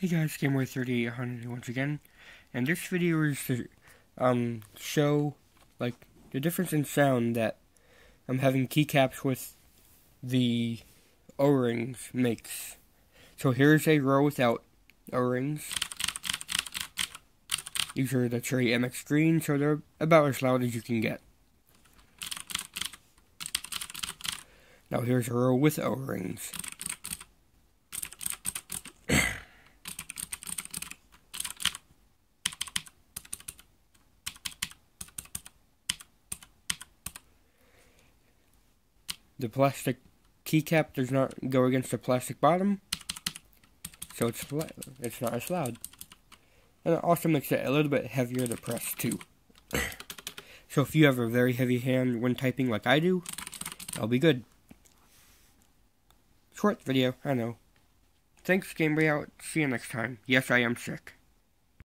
Hey guys, GameWay3800 once again, and this video is to show like the difference in sound that having keycaps with the O-rings makes. So here's a row without O-rings. These are the Cherry MX Green, so they're about as loud as you can get. Now here's a row with O-rings. The plastic keycap does not go against the plastic bottom, so it's not as loud. And it also makes it a little bit heavier to press too. So if you have a very heavy hand when typing like I do, that'll be good. Short video, I know. Thanks, Game Boy Out. See you next time. Yes, I am sick.